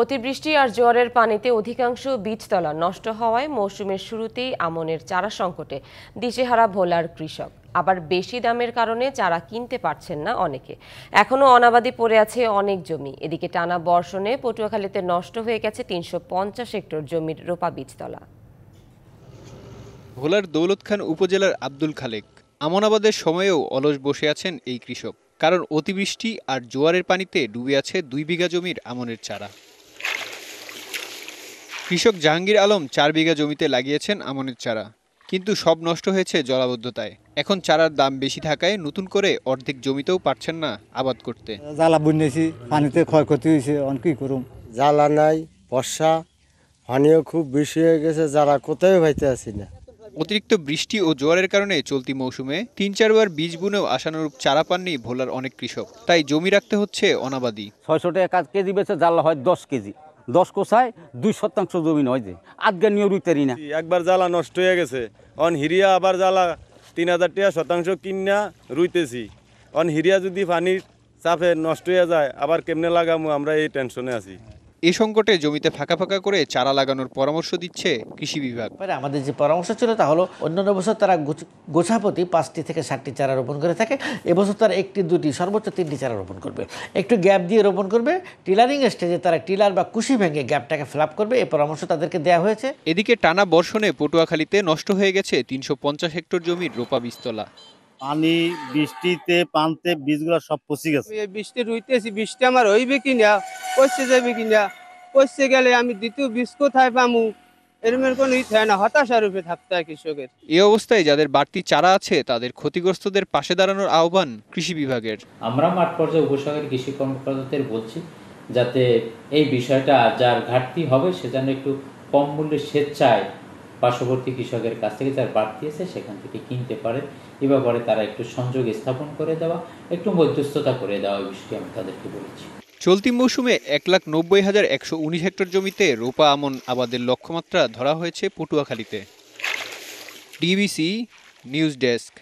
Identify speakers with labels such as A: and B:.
A: অতিবৃষ্টি আর জোয়ারের পানিতে অধিকাংশ বীজতলা নষ্ট হওয়ায় মৌসুমের শুরুতেই আমনের চারা সংকটে দিশেহারা ভোলার কৃষক। আবার বেশি দামের কারণে চারা কিনতে পারছেন না অনেকে। এখনো অনাবাদি পড়ে আছে অনেক জমি। এদিকে টানা বর্ষণে পটুয়াখালীতে নষ্ট হয়ে গেছে ৩৫০ হেক্টর জমির রোপা বীজতলা।
B: ভোলার দৌলতখান উপজেলার আব্দুল খালেক আমনাবাদের সময়েও অলস বসে আছেন এই কৃষক, কারণ অতিবৃষ্টি আর জোয়ারের পানিতে ডুবে আছে ২ বিঘা জমির আমনের চারা। কৃষক জাহাঙ্গীর আলম ৪ বিঘা জমিতে লাগিয়েছেন আমনের চারা, কিন্তু সব নষ্ট হয়েছে জলাবদ্ধতায়। এখন চারার দাম বেশি থাকায় নতুন করে অর্ধেক জমিতেও পারছেন না আবাদ করতে।
C: জ্বালা বুনেছি, পানিতে ক্ষয়ক্ষতি হয়েছে, কি করুম।
D: জ্বালা নাই, বর্ষা পানিও খুব বেশি হয়ে গেছে, যারা কোথায় পাইতে আসি না।
B: অতিরিক্ত বৃষ্টি ও জোয়ারের কারণে চলতি মৌসুমে ৩-৪ বার বীজ বুনেও আশানুরূপ চারা পাননি ভোলার অনেক কৃষক। তাই জমি রাখতে হচ্ছে অনাবাদি।
E: ৬০০ টাকা কেজি বেচে জ্বালা হয় ১০ কেজি, ১০ কোষায় ২% জমি নয় যে আজকে নিয়ে রুইতেরি না।
F: একবার জ্বালা নষ্ট হয়ে গেছে, অন হিরিয়া আবার জ্বালা ৩০০০ টাকা শতাংশ কিনা রুইতেছি। অন হিরিয়া যদি পানির চাপে নষ্ট হয়ে যায়, আবার কেমনে লাগামু, আমরা এই টেনশনে আছি।
B: এ সংকটে জমিতে ফাঁকা ফাঁকা করে চারা লাগানোর পরামর্শ দিচ্ছে কৃষি বিভাগ।
G: আমাদের যে পরামর্শ ছিল তা হলো, অন্যান্য বছর তারা গোছাপতি ৫টি থেকে ৭টি চারা রোপণ করে থাকে। এবছর তারা ১টি ২টি সর্বোচ্চ ৩টি চারা রোপণ করবে। একটু গ্যাপ দিয়ে রোপণ করবে। টিলারিং স্টেজে তারা টিলার বা কুশি ভেঙে গ্যাপটাকে ফিল আপ করবে। এই পরামর্শ তাদেরকে দেওয়া হয়েছে।
B: এদিকে টানা বর্ষণে পটুয়াখালীতে নষ্ট হয়ে গেছে ৩৫০ হেক্টর জমির রোপা বীজতলা।
H: পানি বৃষ্টিতে পানতে বীজগুলো সব পচে গেছে।
I: বৃষ্টি রুইতেছি, বৃষ্টি আমার হইবে কিনা, পচে যাবে কিনা, পচে গেলে আমি দ্বিতীয় বীজ কোথায় পামু, এরমের কোনো না, হতাশা রূপে থাকতে হয় কৃষকের।
B: এই অবস্থায় যাদের বাড়তি চারা আছে তাদের ক্ষতিগ্রস্তদের পাশে দাঁড়ানোর আহ্বান কৃষি বিভাগের।
J: আমরা মাঠ পর্যায়ে উপসহকারী কৃষি কর্মকর্তাদের বলছি, যাতে এই বিষয়টা যার ঘাটতি হবে সে যেন একটু কম মূল্যে স্বেচ্ছায় পার্শ্ববর্তী কৃষকের কাছ থেকে যার বাড়তি আছে সেখান থেকে কিনতে পারে। এ ব্যাপারে তারা একটু সংযোগ স্থাপন করে দেওয়া, একটু মধ্যস্থতা করে দেওয়া, এই বিষয়টি আমি তাদেরকে বলেছি।
B: চলতি মৌসুমে ১,৯০,১১৯ হেক্টর জমিতে রোপা আমন আবাদের লক্ষ্যমাত্রা ধরা হয়েছে পটুয়াখালীতে। DBC news desk.